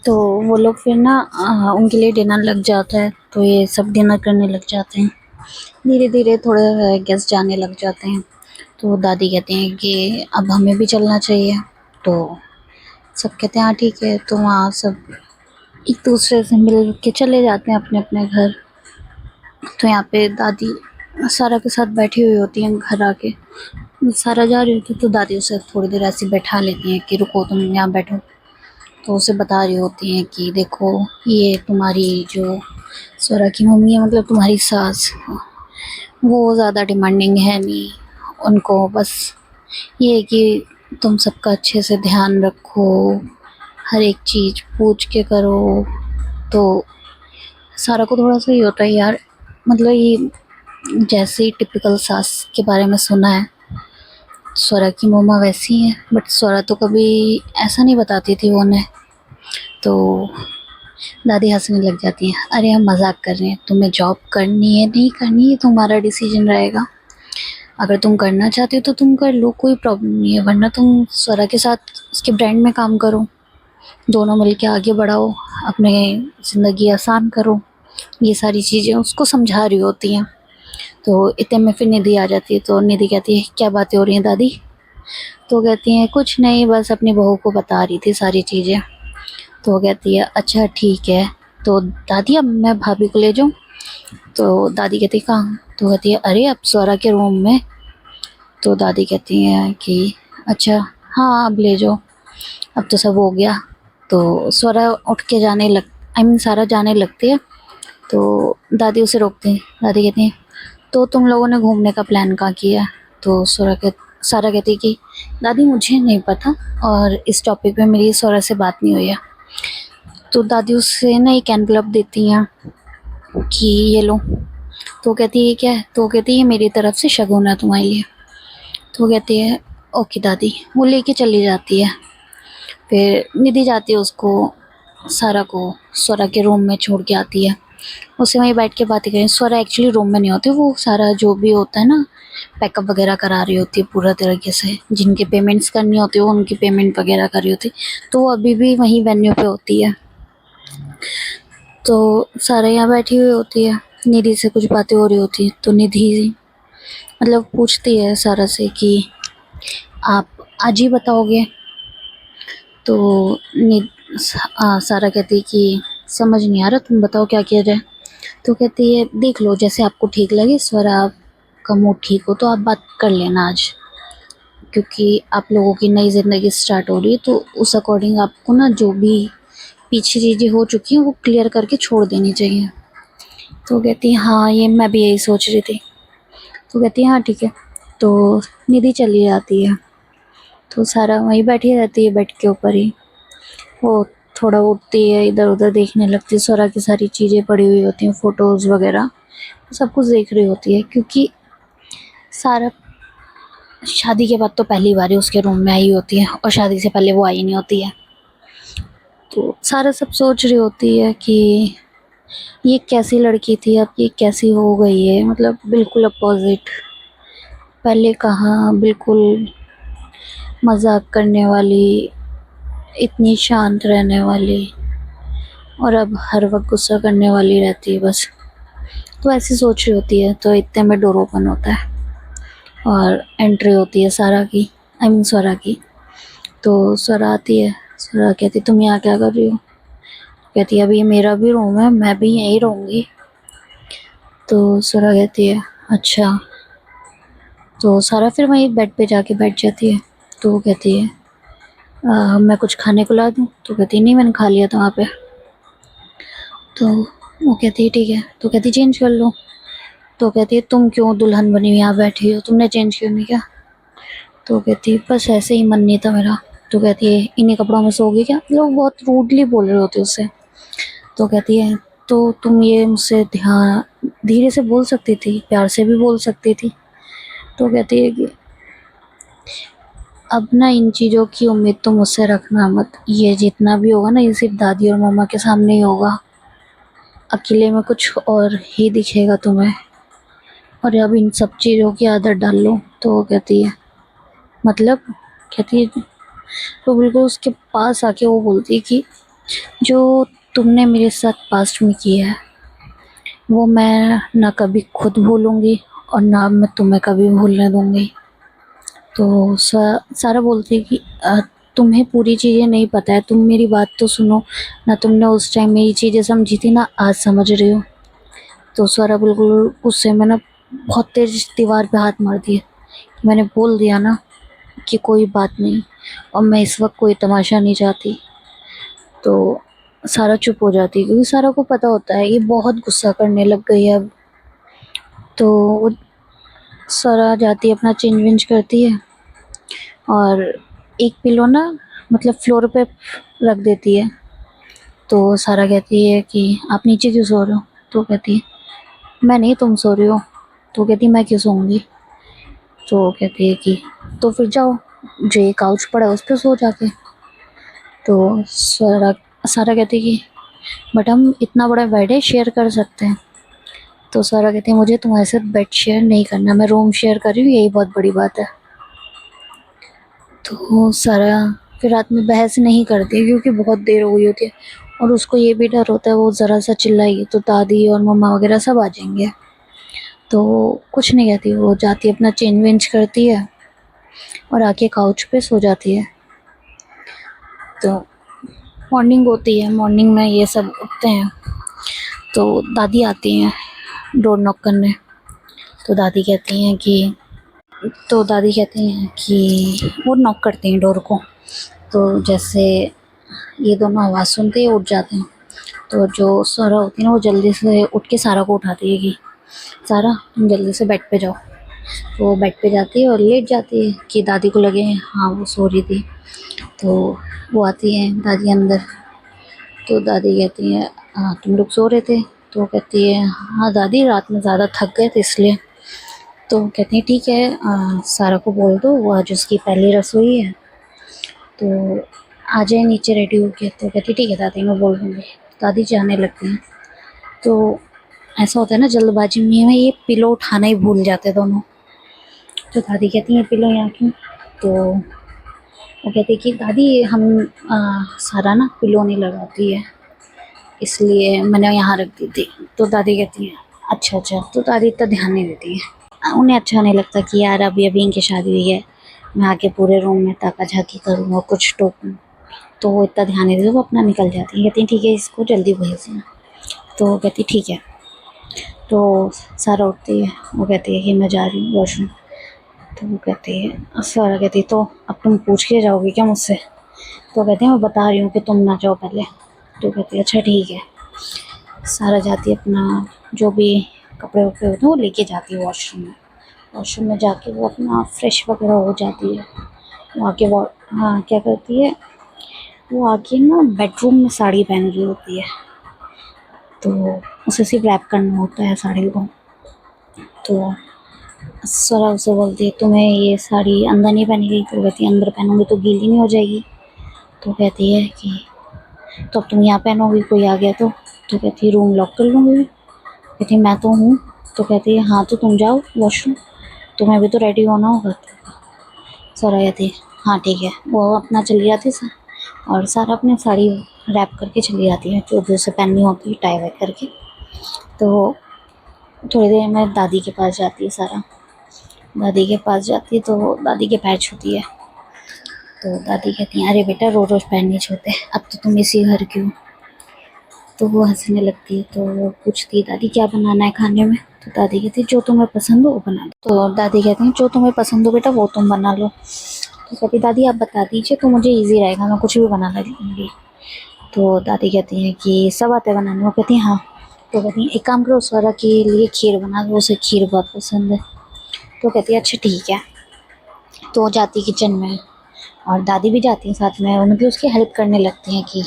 तो वो लोग फिर ना उनके लिए डिनर लग जाता है, तो ये सब डिनर करने लग जाते हैं। धीरे धीरे थोड़े गेस्ट जाने लग जाते हैं। तो दादी कहती हैं कि अब हमें भी चलना चाहिए। तो सब कहते हैं हाँ ठीक है। तो वहाँ सब एक दूसरे से मिल के चले जाते हैं अपने अपने घर। तो यहाँ पे दादी सारा के साथ बैठी हुई होती हैं घर आके। सारा जा रही होती है तो दादी उसे थोड़ी देर ऐसे बैठा लेती हैं कि रुको तुम यहाँ बैठो। तो उसे बता रही होती हैं कि देखो ये तुम्हारी जो स्वरा की मम्मी है, मतलब तुम्हारी सास, वो ज़्यादा डिमांडिंग है नहीं। उनको बस ये है कि तुम सबका अच्छे से ध्यान रखो, हर एक चीज़ पूछ के करो। तो सारा को थोड़ा सा ये होता है यार, मतलब ये जैसे ही टिपिकल सास के बारे में सुना है, स्वरा की मम्मा वैसी है, बट स्वरा तो कभी ऐसा नहीं बताती थी वो उन्हें। तो दादी हंसने लग जाती हैं, अरे हम मजाक कर रहे हैं, तुम्हें जॉब करनी है नहीं करनी है तुम्हारा डिसीजन रहेगा। अगर तुम करना चाहते हो तो तुम कर लो, कोई प्रॉब्लम नहीं है, वरना तुम स्वरा के साथ उसके ब्रांड में काम करो, दोनों मिलके आगे बढ़ाओ, अपने ज़िंदगी आसान करो। ये सारी चीज़ें उसको समझा रही होती हैं। तो इतने में फिर निधि आ जाती है। तो निधि कहती है क्या बातें हो रही हैं दादी? तो कहती हैं कुछ नहीं, बस अपनी बहू को बता रही थी सारी चीज़ें। तो कहती है अच्छा ठीक है। तो दादी अब मैं भाभी को ले जाऊँ? तो दादी कहती है कहाँ? तो कहती है अरे अब स्वरा के रूम में। तो दादी कहती हैं कि अच्छा हाँ अब ले जाओ, अब तो सब हो गया। तो स्वरा उठ के जाने लग सारा जाने लगती है। तो दादी उसे रोकती हैं। दादी कहती हैं तो तुम लोगों ने घूमने का प्लान कहाँ किया? तो सारा कहती है कि दादी मुझे नहीं पता, और इस टॉपिक पे मेरी स्वरा से बात नहीं हुई है। तो दादी उसे ना एक एनवलप देती हैं कि ये लो। तो कहती है क्या है? तो कहती है मेरी तरफ से शगुन है तुम्हारे लिए। तो कहती है ओके दादी। वो लेके चली जाती है। फिर निधि जाती है उसको सारा को स्वरा के रूम में छोड़ के आती है। उसे वहीं बैठ के बातें करें। स्वरा एक्चुअली रूम में नहीं होती, वो सारा जो भी होता है ना पैकअप वगैरह करा रही होती है पूरा तरीके से, जिनके पेमेंट्स करनी होती है वो उनकी पेमेंट वगैरह कर रही होती है। तो वो अभी भी वहीं वेन्यू पे होती है। तो सारा यहाँ बैठी हुई होती है, निधि से कुछ बातें हो रही होती है। तो निधि मतलब पूछती है सारा से कि आप आज ही बताओगे? तो सारा कहती है कि समझ नहीं आ रहा, तुम बताओ क्या किया जाए? तो कहती है देख लो जैसे आपको ठीक लगे, स्वरा आपका मूड ठीक हो तो आप बात कर लेना आज, क्योंकि आप लोगों की नई ज़िंदगी स्टार्ट हो रही है। तो उस अकॉर्डिंग आपको ना जो भी पीछे चीज़ें हो चुकी हैं वो क्लियर करके छोड़ देनी चाहिए। तो कहती है हाँ ये मैं भी यही सोच रही थी। तो कहती है हाँ ठीक है। तो निधि चली जाती है। तो सारा वहीं बैठी रहती है बेड के ऊपर ही। वो थोड़ा उठती है, इधर उधर देखने लगती है, स्वरा की सारी चीज़ें पड़ी हुई होती हैं, फ़ोटोज़ वगैरह सब कुछ देख रही होती है, क्योंकि सारा शादी के बाद तो पहली बार ही उसके रूम में आई होती है, और शादी से पहले वो आई नहीं होती है। तो सारा सब सोच रही होती है कि ये कैसी लड़की थी, अब ये कैसी हो गई है, मतलब बिल्कुल अपोज़िट। पहले कहाँ बिल्कुल मज़ाक करने वाली, इतनी शांत रहने वाली, और अब हर वक्त गुस्सा करने वाली रहती है बस। तो ऐसी सोच रही होती है। तो इतने में डोर ओपन होता है और एंट्री होती है सारा की, स्वरा की। तो स्वरा आती है। स्वरा कहती तुम यहाँ क्या कर रही हो? कहती है अभी ये मेरा भी रूम है, मैं भी यहीं रहूँगी। तो स्वरा कहती है अच्छा। तो सारा फिर वहीं बेड पे जाके बैठ जाती है। तो वो कहती है मैं कुछ खाने को ला दूँ? तो कहती है नहीं मैंने खा लिया था वहाँ पे। तो वो कहती है ठीक है। तो कहती चेंज कर लो। तो कहती है तुम क्यों दुल्हन बनी हुई यहाँ बैठी हो, तुमने चेंज क्यों नहीं किया? तो कहती है बस ऐसे ही मन नहीं था मेरा। तो कहती है इन्हीं कपड़ों में सोओगी क्या? लोग बहुत रूडली बोल रहे होते उससे। तो कहती है तो तुम ये मुझसे ध्यान धीरे से बोल सकती थी, प्यार से भी बोल सकती थी। तो कहती है कि अब ना इन चीज़ों की उम्मीद तो मुझसे रखना मत, ये जितना भी होगा ना ये सिर्फ दादी और मम्मा के सामने ही होगा, अकेले में कुछ और ही दिखेगा तुम्हें, और अब इन सब चीज़ों की आदत डाल लो। तो वो कहती है मतलब, कहती है, तो बिल्कुल उसके पास आके वो बोलती है कि जो तुमने मेरे साथ पास्ट में किया है वो मैं ना कभी खुद भूलूंगी और ना मैं तुम्हें कभी भूलने दूंगी। तो सारा बोलती है कि तुम्हें पूरी चीज़ें नहीं पता है, तुम मेरी बात तो सुनो ना। तुमने उस टाइम मेरी चीज़ें समझी थी ना, आज समझ रही हो। तो सारा बिल्कुल गुस्से में ना बहुत तेज दीवार पे हाथ मार दिया। मैंने बोल दिया ना कि कोई बात नहीं, और मैं इस वक्त कोई तमाशा नहीं चाहती। तो सारा चुप हो जाती है क्योंकि सारा को पता होता है ये बहुत गुस्सा करने लग गई है अब। तो वो सारा जाती है, अपना चेंज वेंज करती है और एक पिलो ना मतलब फ्लोर पे रख देती है। तो सारा कहती है कि आप नीचे क्यों सो रहे हो। तो कहती है मैं नहीं, तुम सो रही हो। तो कहती है मैं क्यों सोऊंगी। तो कहती है कि तो फिर जाओ, जो ये काउच पड़ा है उस पर सो जाके। तो सारा सारा कहती है कि बट हम इतना बड़ा बेड है, शेयर कर सकते हैं। तो सारा कहती है मुझे तुम्हारे साथ बेड शेयर नहीं करना, मैं रूम शेयर कर रही हूँ, यही बहुत बड़ी बात है। तो सारा फिर रात में बहस नहीं करती क्योंकि बहुत देर हो गई होती है और उसको ये भी डर होता है वो ज़रा सा चिल्लाई तो दादी और मम्मा वगैरह सब आ जाएंगे। तो कुछ नहीं कहती, वो जाती है अपना चेंज वेंज करती है और आके काउच पे सो जाती है। तो मॉर्निंग होती है, मॉर्निंग में ये सब उठते हैं तो दादी आती हैं डोर नॉक करने। तो दादी कहती हैं कि वो नॉक करती हैं डोर को। तो जैसे ये दोनों आवाज़ सुनते ही उठ जाते हैं। तो जो सारा होती है ना वो जल्दी से उठ के सारा को उठाती है कि सारा तुम जल्दी से बेड पे जाओ। तो वो बेड पे जाती है और लेट जाती है कि दादी को लगे हाँ वो सो रही थी। तो वो आती है दादी अंदर। तो दादी कहती है हाँ तुम लोग सो रहे थे। तो कहती है हाँ दादी रात में ज़्यादा थक गए थे इसलिए। तो कहती है ठीक है, सारा को बोल दो वो आज उसकी पहली रसोई है तो आ जाए नीचे रेडी होके। तो कहती ठीक है दादी मैं बोल दूँगी। दादी जाने लगती हैं। तो ऐसा होता है ना जल्दबाजी में ये पिलो उठाना ही भूल जाते दोनों। तो दादी कहती हैं पिलो यहाँ क्यों। तो वो कहती है कि दादी हम सारा ना पिलो नहीं लगाती है इसलिए मैंने यहाँ रख दी थी। तो दादी कहती है अच्छा अच्छा। तो दादी इतना ध्यान नहीं देती है, उन्हें अच्छा नहीं लगता कि यार अभी अभी इनकी शादी हुई है, मैं आके पूरे रूम में ताका झाकी करूँ और कुछ टोकूँ। तो वो इतना ध्यान नहीं देती, वो अपना निकल जाती है। कहती हैं ठीक है इसको जल्दी भेज देना। तो वो कहती ठीक है। तो सारा उठती है, वो कहती है कि मैं जा रही हूँ वॉशरूम। तो वो कहती है सारा कहती है तो अब तुम पूछ के जाओगी क्या मुझसे। तो कहते हैं मैं बता रही हूँ कि तुम ना जाओ पहले। तो कहती है अच्छा ठीक है। सारा जाती है अपना जो भी कपड़े वपड़े होते हैं वो लेके जाती है वॉशरूम में। वॉशरूम में जाके वो अपना फ्रेश वगैरह हो जाती है। वो आके वो हाँ क्या करती है, वो आके ना बेडरूम में साड़ी पहन रही होती है। तो उसे सिर्फ रैप करना होता है साड़ी को। तो सरा उसे बोलती है तुम्हें ये साड़ी अंदर नहीं पहनी गई। तो कहती है अंदर पहनूंगी तो गीली नहीं हो जाएगी। तो कहती है कि तो अब तुम यहाँ पहनोगी कोई आ गया तो कहती है रूम लॉक कर लूँगी। कहती है मैं तो हूँ। तो कहती है हाँ तो तुम जाओ वॉशरूम, तुम्हें भी तो रेडी होना होगा। सरा कहती है हाँ ठीक है। वो अपना चली जाती है और सारा अपनी साड़ी रैप करके चली जाती है जो भी उसे पहननी होती है टाई वाई करके। तो थोड़ी देर में दादी के पास जाती है सारा। दादी के पास जाती है तो दादी के पैर छूती है। तो दादी कहती हैं अरे बेटा रोज़ रोज़ पैर नहीं छूते, अब तो तुम इसी घर की हो। तो वो हंसने लगती है। तो वो पूछती है दादी क्या बनाना है खाने में। तो दादी कहती है जो तुम्हें पसंद हो वो बना लो। तो दादी कहती हैं जो तुम्हें पसंद हो बेटा वो तुम बना लो। तो कहती दादी आप बता दीजिए तो मुझे ईजी रहेगा, मैं कुछ भी बना लूँगी। तो दादी कहती हैं कि सब आता है बनाने। वो कहती हैं हाँ। तो कहती हैं एक काम करो स्वरा के लिए खीर बना दो, उसे खीर बहुत पसंद है। तो कहती है अच्छा ठीक है। तो वो जाती है किचन में और दादी भी जाती हैं साथ में, मतलब उसकी हेल्प करने लगती हैं कि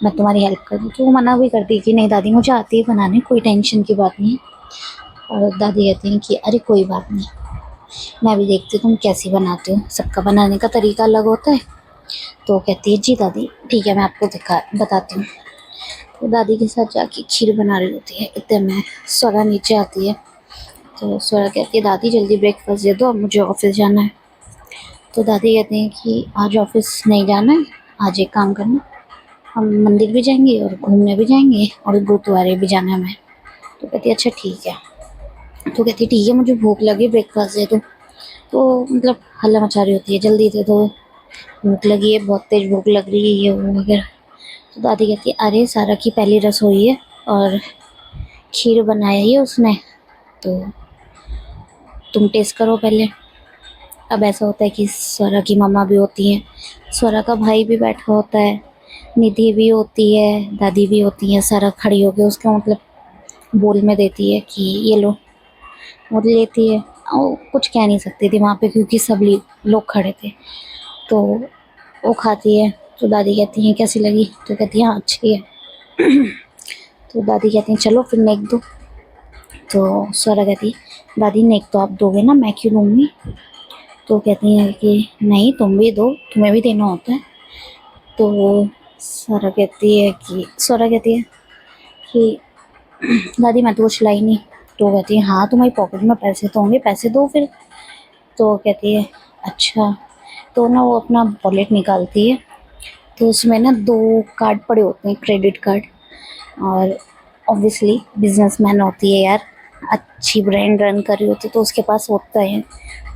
मैं तुम्हारी हेल्प कर दूँ। तो वो मना भी करती है कि नहीं दादी मुझे आती है बनाने, कोई टेंशन की बात नहीं है। और दादी कहती हैं कि अरे कोई बात नहीं, मैं भी देखती हूँ तुम कैसी बनाती हो, सबका बनाने का तरीका अलग होता है। तो कहती है जी दादी ठीक है मैं आपको बताती हूँ। तो दादी के साथ जाके खीर बना रही होती है, इतने में स्वरा नीचे आती है। तो स्वरा कहती है दादी जल्दी ब्रेकफास्ट दे दो, अब मुझे ऑफिस जाना है। तो दादी कहती हैं कि आज ऑफिस नहीं जाना है, आज एक काम करना हम मंदिर भी जाएंगे और घूमने भी जाएंगे और गुरुद्वारे भी जाना है हमें। तो कहती है अच्छा ठीक है। तो कहती है ठीक है, मुझे भूख लगी, ब्रेकफास्ट दे दो। तो मतलब हल्ला मचा रही होती है, जल्दी दे दो, भूख लगी है, बहुत तेज भूख लग रही है, ये वो वगैरह। तो दादी कहती है अरे सारा की पहली रसोई है और खीर बनाई है उसने, तो तुम टेस्ट करो पहले। अब ऐसा होता है कि स्वरा की मम्मा भी होती हैं, स्वरा का भाई भी बैठा होता है, निधि भी होती है, दादी भी होती है। सारा खड़ी होकर उसका मतलब बोल में देती है कि ये लो, और लेती है। और कुछ कह नहीं सकती थी वहाँ पे क्योंकि सब लोग खड़े थे। तो वो खाती है। तो दादी कहती है कैसी लगी? तो कहती है हाँ अच्छी है। तो दादी कहती हैं चलो फिर नेक दो। तो स्वरा कहती है दादी नेक तो आप दोगे ना, मैं क्यों लूँगी? तो कहती हैं कि नहीं तुम भी दो, तुम्हें भी देना होता है। तो स्वरा कहती है कि दादी मैं तो कुछ लाई नहीं। तो कहती है हाँ तुम्हारी पॉकेट में पैसे तो होंगे, पैसे दो फिर। तो कहती है अच्छा। तो ना वो अपना वॉलेट निकालती है, तो उसमें ना 2 कार्ड पड़े होते हैं, क्रेडिट कार्ड। और ऑब्वियसली बिजनेसमैन होती है यार, अच्छी ब्रांड रन कर रही होती है, तो उसके पास होता है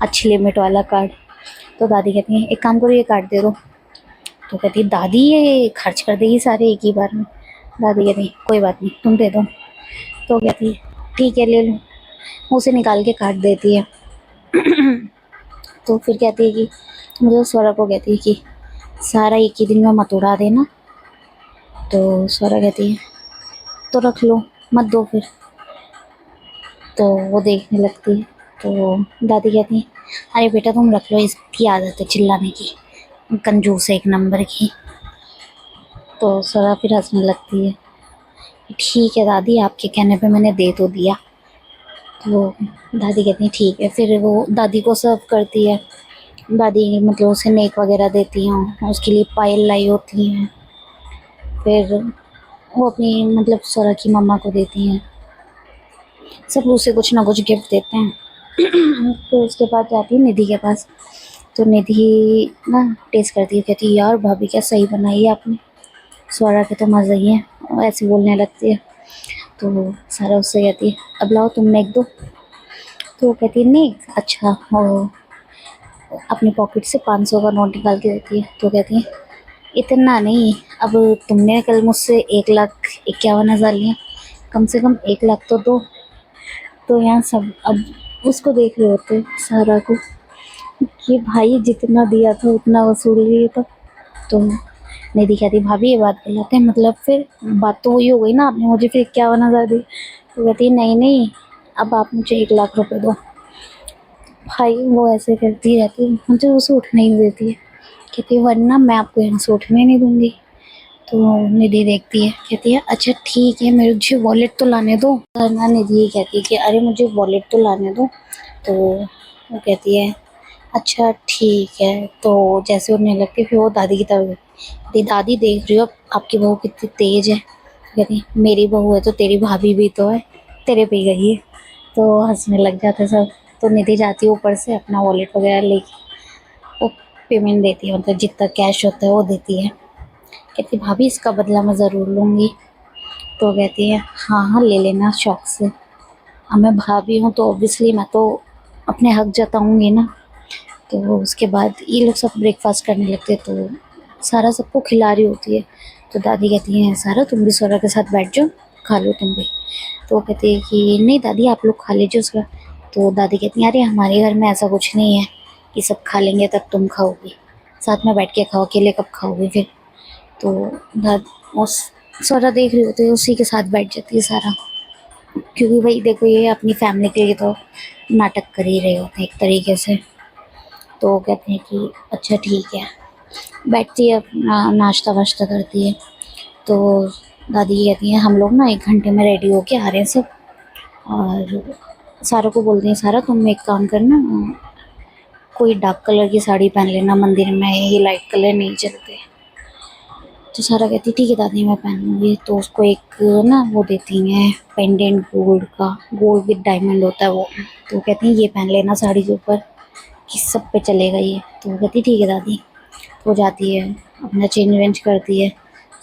अच्छी लिमिट वाला कार्ड। तो दादी कहती है एक काम करो ये कार्ड दे दो। तो कहती है दादी ये खर्च कर देगी सारे एक ही बार में। दादी कहती है कोई बात नहीं तुम दे दो। तो कहती है ठीक है ले लो, उसे निकाल के कार्ड देती है। तो फिर कहती है कि मतलब स्वरा को कहती है कि सारा एक ही दिन में मत उड़ा देना। तो स्वरा कहती है तो रख लो, मत दो फिर। तो वो देखने लगती है। तो दादी कहती है अरे बेटा तुम रख लो, इसकी आदत है चिल्लाने की, कंजूस है एक नंबर की। तो स्वरा फिर हंसने लगती है ठीक है दादी आपके कहने पे मैंने दे तो दिया। तो दादी कहती है ठीक है। फिर वो दादी को सर्व करती है। दादी मतलब उसे नेक वगैरह देती हैं, उसके लिए पायल लाई होती हैं। फिर वो अपनी मतलब स्वरा की मम्मा को देती हैं, सब उसे कुछ ना कुछ गिफ्ट देते हैं। तो उसके बाद जाती है निधि के पास। तो निधि ना टेस्ट करती है, कहती है यार भाभी क्या सही बनाई है आपने, स्वरा के तो मज़ा ही है, और ऐसे बोलने लगती है। तो सारा उससे कहती है अब लाओ तुम नेक दो। तो वो कहती है नेक अच्छा। वो अपनी पॉकेट से 500 का नोट निकाल के देती है। तो कहती है इतना नहीं, अब तुमने कल मुझसे 1,51,000 लिया, कम से कम 1 लाख तो दो। तो यहाँ सब अब उसको देख रहे होते सारा को कि भाई जितना दिया था उतना वसूल लिए। तो निधि कहती भाभी ये बात गलत है, मतलब फिर बात तो वही हो गई ना, आपने मुझे फिर 51,000 दी। तो कहती नहीं नहीं, अब आप मुझे 1 लाख रुपए दो। भाई वो ऐसे करती रहती है, मुझे उसे उठने ही नहीं देती है, कहती है वरना मैं आपको यहाँ से उठने नहीं दूंगी। तो निधि देखती है, कहती है अच्छा ठीक है मुझे वॉलेट तो लाने दो। ना निधि कहती है कि अरे मुझे वॉलेट तो लाने दो। तो वो कहती है अच्छा ठीक है। तो जैसे उड़ने लगती है फिर वो दादी की तरफ कहती दादी देख रही हो आपकी बहू कितनी तेज है। कहती मेरी बहू है तो तेरी भाभी भी तो है, तेरे पे गई है। तो हंसने लग जाते सब। तो निधि जाती है ऊपर से अपना वॉलेट वगैरह लेके, वो पेमेंट देती है, मतलब जितना कैश होता है वो देती है। कहती भाभी इसका बदला मैं ज़रूर लूँगी। तो कहती है हाँ हाँ ले लेना शौक से, अब मैं भाभी हूँ तो ऑब्वियसली मैं तो अपने हक जताऊँगी ना। तो उसके बाद ये लोग सब ब्रेकफास्ट करने लगते हैं, तो सारा सबको खिला रही होती है। तो दादी कहती हैं सारा तुम भी स्वरा के साथ बैठ जाओ, खा लो तुम भी। तो वो कहती है कि नहीं दादी आप लोग खा लीजिए उसका। तो दादी कहती हैं अरे हमारे घर में ऐसा कुछ नहीं है कि सब खा लेंगे तब तुम खाओगी, साथ में बैठ के खाओ, अकेले कब खाओगी फिर। तो दाद उस स्वरा देख रही होती है, उसी के साथ बैठ जाती है सारा, क्योंकि भाई देखो ये अपनी फैमिली के लिए तो नाटक कर ही रहे होते हैं एक तरीके से। तो वो कहते हैं कि अच्छा ठीक है, बैठती है अपना नाश्ता वाश्ता करती है। तो दादी कहती हैं हम लोग ना 1 घंटे में रेडी होके आ रहे हैं सब। और सारा को बोलती हैं सारा तुम एक काम करना, कोई डार्क कलर की साड़ी पहन लेना, मंदिर में ये लाइट कलर नहीं चलते। तो सारा कहती ठीक है दादी मैं पहन लूँगी। तो उसको एक ना वो देती हैं पेंडेंट गोल्ड का, गोल्ड विद डायमंड होता है वो। तो कहती हैं ये पहन लेना साड़ी के ऊपर कि सब पे चलेगा ये। तो वो कहती ठीक है दादी। तो जाती है अपना चेंज वेंज करती है,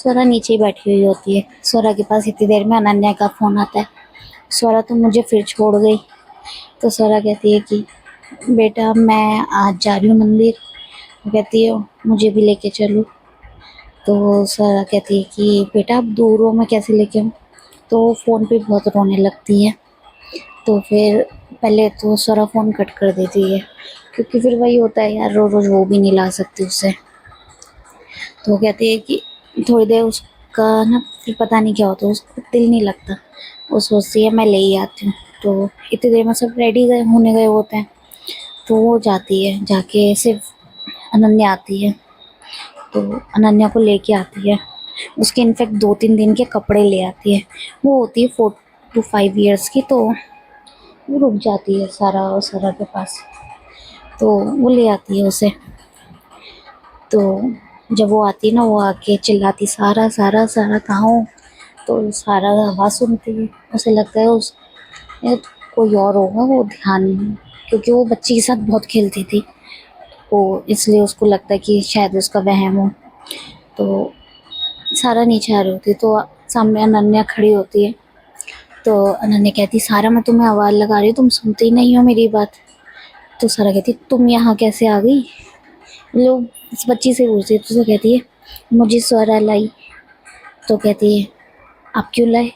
स्वरा नीचे ही बैठी हुई होती है। स्वरा के पास इतनी देर में अनन्या का फ़ोन आता है। स्वरा तो मुझे फिर छोड़ गई। तो स्वरा कहती है कि बेटा मैं आज जा रही हूँ मंदिर। वो कहती है मुझे भी लेके चलो। तो स्वरा कहती है कि बेटा आप दूर हो, मैं कैसे लेके आऊँ। तो फ़ोन पे बहुत रोने लगती है। तो फिर पहले तो स्वरा फ़ोन कट कर देती है, क्योंकि फिर वही होता है यार, रोज़ रोज़ वो भी नहीं ला सकती उसे। तो वो कहती है कि थोड़ी देर उसका ना फिर पता नहीं क्या होता है, उसको दिल नहीं लगता। वो सोचती है मैं ले ही आती हूँ। तो इतनी देर में सब रेडी होने गए होते हैं। तो वो जाती है, जाके सिर्फ अनन्या आती है तो अनन्या को लेके आती है। उसके इनफैक्ट 2-3 दिन के कपड़े ले आती है। वो होती है 4 to 5 ईयर्स की। तो वो रुक जाती है सारा और सारा के पास। तो वो ले आती है उसे। तो जब वो आती है ना, वो आके चिल्लाती सारा सारा सारा कहाँ हो। तो सारा आवाज़ सुनती है, उसे लगता है उस कोई और होगा, वो ध्यान, क्योंकि वो बच्ची के साथ बहुत खेलती थी, वो इसलिए उसको लगता है कि शायद उसका वहम हो। तो सारा नीचे आ रही होती है, तो सामने अनन्या खड़ी होती है। तो अनन्या कहती सारा मैं तुम्हें आवाज़ लगा रही हूँ, तुम सुनती नहीं हो मेरी बात। तो सारा कहती तुम यहाँ कैसे आ गई। लोग इस बच्ची से पूछती है, तो वो कहती है मुझे स्वरा लाई। तो कहती है आप क्यों लाए।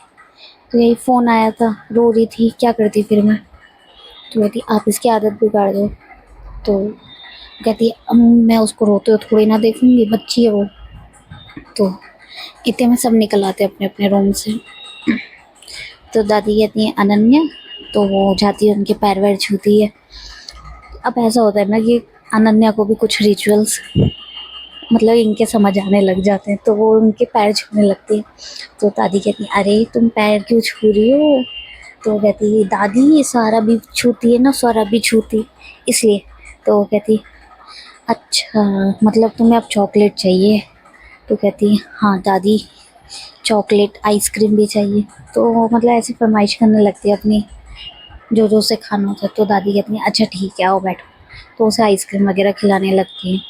तो यही फ़ोन आया था, रो रही थी, क्या करती फिर मैं। तो कहती आप इसकी आदत बिगाड़ दो। तो कहती है अब मैं उसको रोते हुए थोड़ी ना देखूंगी, बच्ची है वो। तो इतने में सब निकल आते अपने अपने रूम से। तो दादी कहती है अनन्या। तो वो जाती है, उनके पैर वैर छूती है। अब ऐसा होता है ना कि अनन्या को भी कुछ रिचुअल्स मतलब इनके समझ आने लग जाते हैं, तो वो उनके पैर छूने लगती है। तो दादी कहती है अरे तुम पैर क्यों छू रही हो। तो कहती है दादी सारा भी छूती है ना, स्वरा भी छूती इसलिए। तो वो कहती अच्छा मतलब तुम्हें अब चॉकलेट चाहिए। तो कहती है हाँ दादी चॉकलेट आइसक्रीम भी चाहिए। तो मतलब ऐसी फरमाइश करने लगती है अपनी, जो जो उसे खाना होता है। तो दादी कहती है अच्छा ठीक है आओ बैठो। तो उसे आइसक्रीम वगैरह खिलाने लगती है।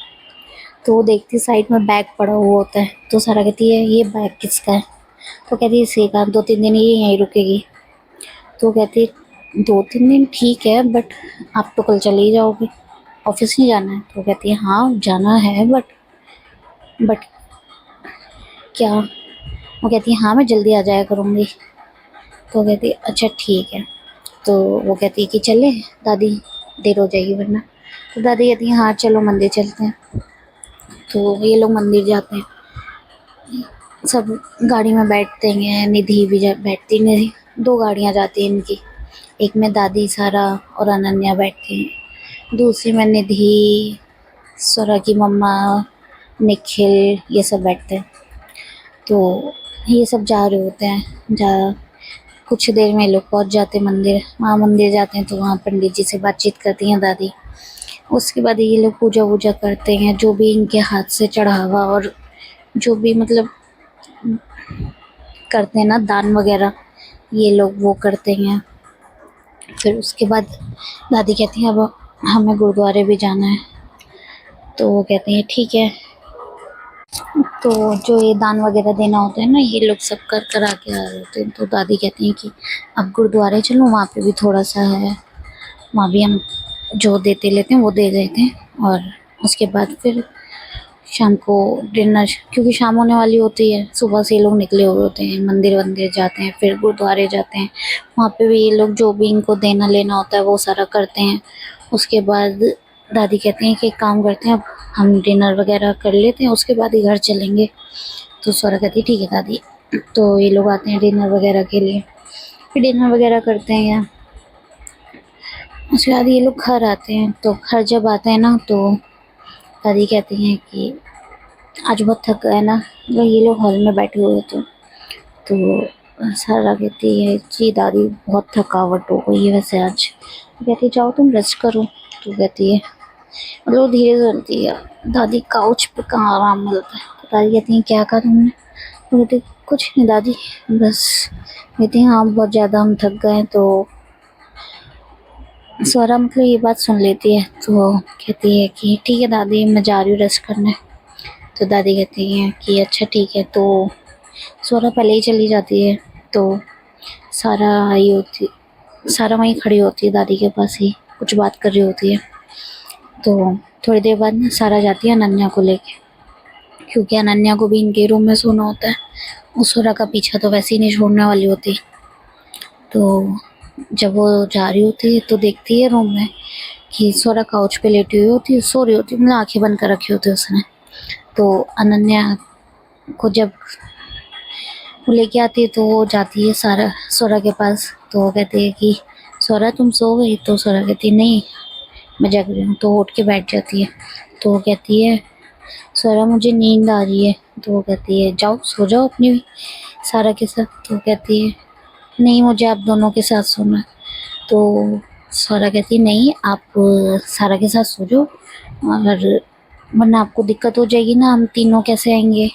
तो वो देखती साइड में बैग पड़ा हुआ होता है। तो सारा कहती है ये बैग किसका है। तो कहती है इसी का, 2-3 दिन ये यहीं रुकेगी। तो कहती है 2-3 दिन ठीक है, बट आप तो कल चले ही जाओगे, ऑफिस नहीं जाना है। तो कहती है हाँ जाना है, बट क्या। वो कहती है हाँ मैं जल्दी आ जाया करूँगी। तो कहती है अच्छा ठीक है। तो वो कहती है कि चले दादी, देर हो जाएगी वरना। तो दादी कहती है हाँ चलो मंदिर चलते हैं। तो ये लोग मंदिर जाते हैं, सब गाड़ी में बैठते हैं। निधि भी बैठती, निधि 2 गाड़ियाँ जाती हैं इनकी। एक में दादी सारा और अनन्या बैठती हैं, दूसरी में निधि, स्वरा की मम्मा, निखिल, ये सब बैठते हैं। तो ये सब जा रहे होते हैं। कुछ देर में लोग पहुंच जाते हैं मंदिर। वहाँ मंदिर जाते हैं तो वहाँ पंडित जी से बातचीत करती हैं दादी। उसके बाद ये लोग पूजा वूजा करते हैं, जो भी इनके हाथ से चढ़ावा और जो भी मतलब करते हैं ना दान वगैरह, ये लोग वो करते हैं। फिर उसके बाद दादी कहती हैं अब हमें गुरुद्वारे भी जाना है। तो वो कहते हैं ठीक है। तो जो ये दान वगैरह देना होता है ना, ये लोग सब कर आके आ रहे होते हैं। तो दादी कहती हैं कि अब गुरुद्वारे चलो, वहाँ पे भी थोड़ा सा है, वहाँ भी हम जो देते लेते हैं वो दे देते हैं। और उसके बाद फिर शाम को डिनर, क्योंकि शाम होने वाली होती है, सुबह से ये लोग निकले हुए होते हैं, मंदिर वंदिर जाते हैं, फिर गुरुद्वारे जाते हैं। वहाँ पे भी ये लोग जो भी इनको देना लेना होता है वो सारा करते हैं। उसके बाद दादी कहती हैं कि एक काम करते हैं, अब हम डिनर वगैरह कर लेते हैं, उसके बाद ही घर चलेंगे। तो स्वरा कहती है ठीक है दादी। तो ये लोग आते हैं डिनर वगैरह के लिए, फिर डिनर वगैरह करते हैं। उसके बाद ये लोग घर आते हैं। तो घर जब आते हैं ना, तो दादी कहती हैं कि आज बहुत थक गए ना। तो ये लोग हॉल में बैठे हुए थे। तो सारा कहती है जी दादी बहुत थकावट हो गई है वैसे आज। तो कहती है जाओ तुम रेस्ट करो। तो कहती है मतलब वो धीरे चलती है। दादी काउच पे कहाँ आराम मिलता है। तो दादी कहती है क्या कहा तुमने। तो कहती कुछ नहीं दादी, बस। कहती हाँ बहुत ज़्यादा हम थक गए। तो स्वरा मतलब ये बात सुन लेती है। तो कहती है कि ठीक है दादी मैं जा रही हूँ रेस्ट करने। तो दादी कहती हैं कि अच्छा ठीक है। तो सोरा पहले ही चली जाती है। तो सारा आई होती सारा वहीं खड़ी होती है दादी के पास ही, कुछ बात कर रही होती है। तो थोड़ी देर बाद ना सारा जाती है अनन्या को लेके, क्योंकि अनन्या को भी इनके रूम में सोना होता है। उस सोरा का पीछा तो वैसे ही नहीं छोड़ने वाली होती। तो जब वो जा रही होती है तो देखती है रूम में कि सोरा काउच पे लेटी हुई होती है, सो रही होती है, मतलब आंखें बंद कर रखी होती है उसने। तो अनन्या को जब वो लेके आती है तो वो जाती है सोरा के पास। तो वो कहती है कि सोरा तुम सो गई? तो सोरा कहती है नहीं, मैं जग रही हूँ। तो वो उठ के बैठ जाती है। तो वो कहती है सोरा मुझे नींद आ रही है। तो वो कहती है जाओ सो जाओ अपनी सारा के साथ। तो वो कहती है नहीं, मुझे आप दोनों के साथ सोना है। तो सारा कहती है नहीं, आप सारा के साथ सो जाओ, और वरना आपको दिक्कत हो जाएगी ना, हम तीनों कैसे आएंगे।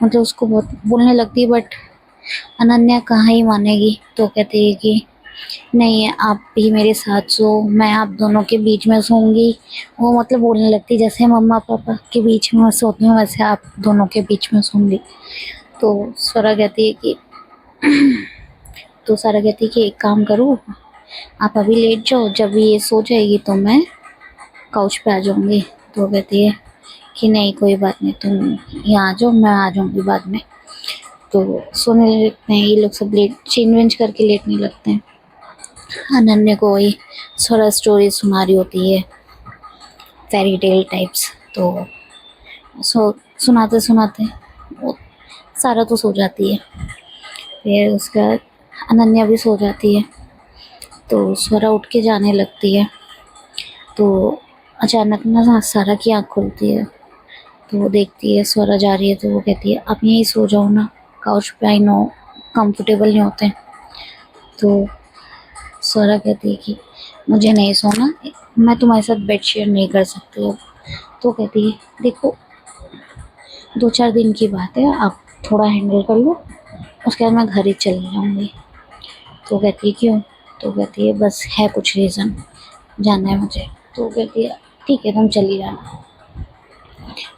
मतलब उसको बहुत बोलने लगती है, बट अनन्या कहाँ ही मानेगी। तो कहती है कि नहीं, आप भी मेरे साथ सो, मैं आप दोनों के बीच में सोऊंगी। वो मतलब बोलने लगती है जैसे मम्मा पापा के बीच में सोती हूँ वैसे आप दोनों के बीच में सोऊंगी। तो सारा कहती है कि एक काम करो, आप अभी लेट जाओ, जब ये सो जाएगी तो मैं काउच पे आ जाऊंगी। तो कहती है कि नहीं कोई बात नहीं, तुम यहाँ आ जाओ, मैं आ जाऊंगी बाद में। तो सोने लगते हैं ये लोग सब, लेट चेंज वेंज करके लेटने लगते हैं। अनन्या को वही थोड़ा स्टोरी सुना रही होती है, फेरी टेल टाइप्स। तो सुनाते सुनाते वो सारा तो सो जाती है। फिर उसके बाद अनन्या भी सो जाती है। तो स्वरा उठ के जाने लगती है। तो अचानक ना सारा की आँख खुलती है। तो वो देखती है स्वरा जा रही है। तो वो कहती है आप यहीं सो जाओ ना, काउच पे, आई नो कंफर्टेबल नहीं होते। तो स्वरा कहती है कि मुझे नहीं सोना, मैं तुम्हारे साथ बेड शेयर नहीं कर सकती हूँ। तो कहती है देखो 2-4 दिन की बात है, आप थोड़ा हैंडल कर लो, उसके बाद मैं घर ही चली जाऊँगी। तो कहती है क्यों? तो कहती है बस है कुछ रीज़न, जाना है मुझे। तो कहती है ठीक है तुम चली जाना।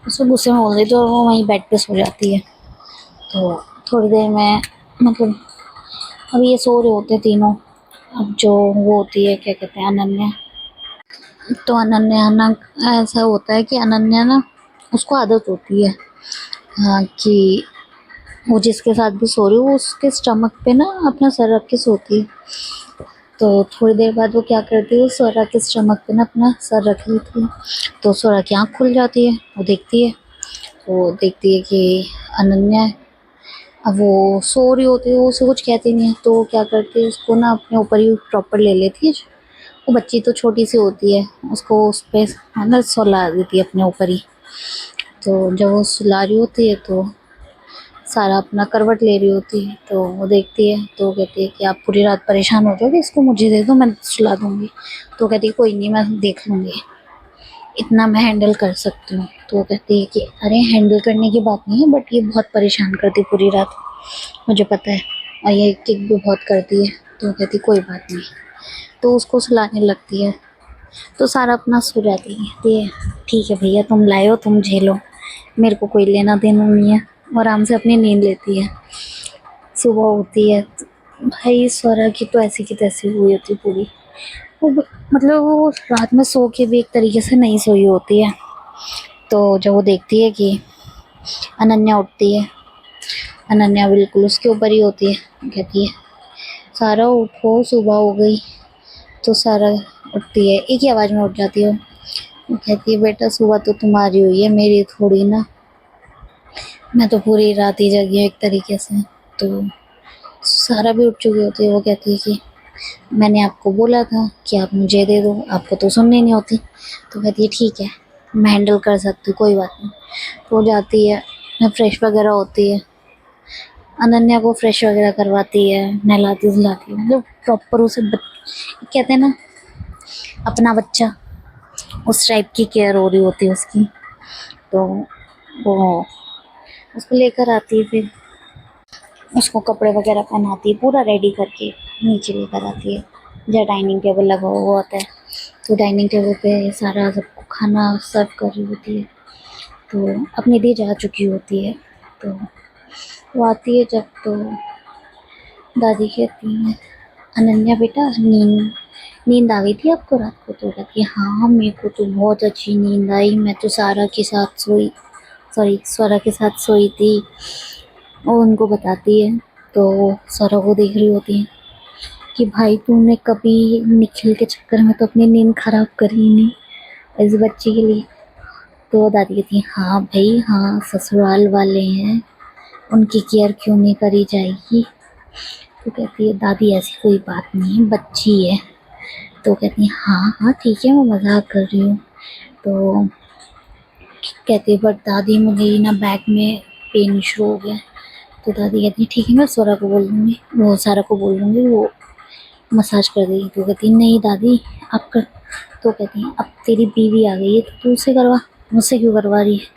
उसको गुस्से में बोल देती है और वो वहीं बेड पे सो जाती है। तो थोड़ी देर में मतलब अब ये सो रहे होते तीनों। अब जो वो होती है क्या कहते हैं अनन्या, तो अनन्या ना ऐसा होता है कि अनन्या ना उसको आदत होती है, हाँ, कि वो जिसके साथ भी सो रही हो उसके स्टमक पे ना अपना सर रख के सोती है। तो थोड़ी देर बाद वो क्या करती है, वो सोरा के स्टमक पे ना अपना सर रख लेती है। तो सोरा की आँख खुल जाती है, वो देखती है। वो देखती है कि अनन्या है। अब वो सो रही होती है, वो उसे कुछ कहती नहीं है। तो वो क्या करती है, उसको ना अपने ऊपर ही प्रॉपर ले लेती है। वो बच्ची तो छोटी सी होती है, उसको उस पर मतलब सुला देती है अपने ऊपर ही। तो जब वो सुला रही होती है तो सारा अपना करवट ले रही होती है। तो वो देखती है तो वो कहती है कि आप पूरी रात परेशान हो जाओगे, इसको मुझे दे दो, मैं सुला दूँगी। तो कहती है कोई नहीं, मैं देख लूँगी, इतना मैं हैंडल कर सकती हूँ। तो वो कहती है कि अरे हैंडल करने की बात नहीं है, बट ये बहुत परेशान करती पूरी रात, मुझे पता है, और ये किक भी बहुत करती है। तो वो कहती कोई बात नहीं। तो उसको सुलाने लगती है। तो सारा अपना सो जाती है, कहती है ठीक है भैया तुम लाए हो, तुम झेलो, मेरे को कोई लेना देना नहीं है, और आराम से अपनी नींद लेती है। सुबह होती है भाई स्वरा की तो ऐसी की तैसी हुई होती पूरी। वो मतलब वो रात में सो के भी एक तरीके से नहीं सोई होती है। तो जब वो देखती है कि अनन्या उठती है, अनन्या बिल्कुल उसके ऊपर ही होती है, कहती है सारा उठो सुबह हो गई। तो सारा उठती है, एक ही आवाज़ में उठ जाती है। वो कहती है बेटा सुबह तो तुम्हारी हुई है, मेरी थोड़ी ना, मैं तो पूरी रात ही जगी हूँ एक तरीके से। तो सारा भी उठ चुकी होती है। वो कहती है कि मैंने आपको बोला था कि आप मुझे दे दो, आपको तो सुननी नहीं होती। तो कहती है ठीक है मैं हैंडल कर सकती हूँ, कोई बात नहीं। तो वो जाती है, फ्रेश वगैरह होती है, अनन्या को फ्रेश वगैरह करवाती है, नहलाती धुलाती है, मतलब प्रॉपर उसे कहते हैं ना अपना बच्चा, उस टाइप की केयर हो रही होती है उसकी। तो वो उसको लेकर आती है, फिर उसको कपड़े वगैरह पहनाती है, पूरा रेडी करके नीचे लेकर आती है जहाँ डाइनिंग टेबल लगा हुआ होता है। तो डाइनिंग टेबल पे सारा सबको खाना सर्व कर रही होती है। तो अपनी दी जा चुकी होती है। तो वो आती है जब, तो दादी कहती हैं, अनन्या बेटा नींद नींद आ गई थी आपको रात को? तो कहती है हाँ मेरे को तो बहुत अच्छी नींद आई, मैं तो स्वरा के साथ सोई थी। वो उनको बताती है, तो स्वरा को देख रही होती है कि भाई तूने कभी निखिल के चक्कर में तो अपनी नींद खराब करी ही नहीं इस बच्ची के लिए। तो दादी कहती है हाँ भाई हाँ, ससुराल वाले हैं, उनकी केयर क्यों नहीं करी जाएगी। तो कहती है दादी ऐसी कोई बात नहीं है, बच्ची है। तो कहती है हाँ हाँ ठीक है, मैं मजाक कर रही हूँ। तो कहती है बट दादी मुझे ना बैक में पेन शुरू हो गया। तो दादी कहती है ठीक है, मैं स्वरा को बोल दूँगी, वो सारा को बोल दूँगी, वो मसाज कर देगी। तो कहती है नहीं दादी आप कर। तो कहती है अब तेरी बीवी आ गई है तो तू उससे करवा, मुझसे क्यों करवा रही है।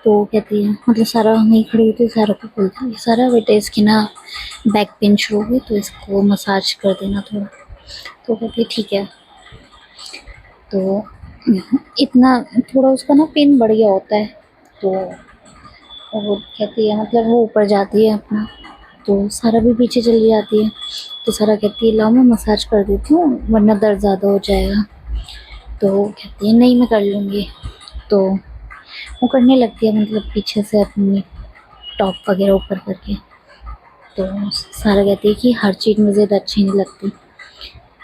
तो कहती है मतलब सारा नहीं खड़ी होती, सारा को बोलती है सारा बेटा इसकी ना बैक पेन शुरू हो गई तो इसको मसाज कर देना थोड़ा। तो कहती है ठीक है। तो इतना थोड़ा उसका ना पेन बढ़ गया होता है। तो वो कहती है मतलब वो ऊपर जाती है अपना, तो सारा भी पीछे चली जाती है। तो सारा कहती है लाओ मैं मसाज कर देती हूँ वरना दर्द ज़्यादा हो जाएगा। तो कहती है नहीं मैं कर लूँगी। तो वो करने लगती है मतलब पीछे से अपनी टॉप वगैरह ऊपर करके। तो सारा कहती है कि हर चीज़ मुझे तो अच्छी नहीं लगती।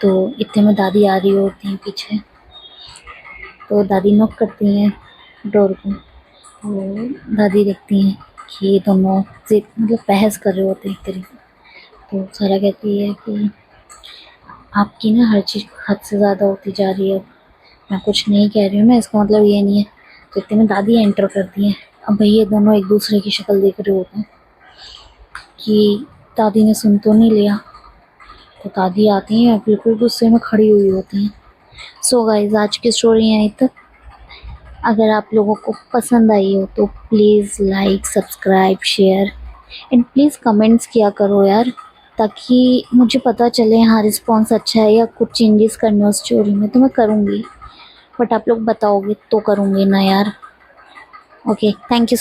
तो इतने में दादी आ रही होती हैं पीछे। तो दादी नॉक करती हैं डोर को। तो दादी देखती हैं कि ये दोनों से मतलब बहस कर रहे होते हैं एक तरीके। तो सारा कहती है कि आपकी ना हर चीज़ हद से ज़्यादा होती जा रही है, मैं कुछ नहीं कह रही हूँ ना, इसका मतलब ये नहीं है। तो इतने में दादी एंटर करती हैं। अब भाई ये दोनों एक दूसरे की शक्ल देख रहे होते हैं कि दादी ने सुन तो नहीं लिया। तो दादी आती हैं बिल्कुल गुस्से में खड़ी हुई होती हैं। सो गाइस आज की स्टोरी यहीं तक। अगर आप लोगों को पसंद आई हो तो please like subscribe share and please comments किया करो यार, ताकि मुझे पता चले हाँ रिस्पॉन्स अच्छा है या कुछ चेंजेस करने हो स्टोरी में तो मैं करूँगी। बट आप लोग बताओगे तो करूँगी ना यार। Okay thank you so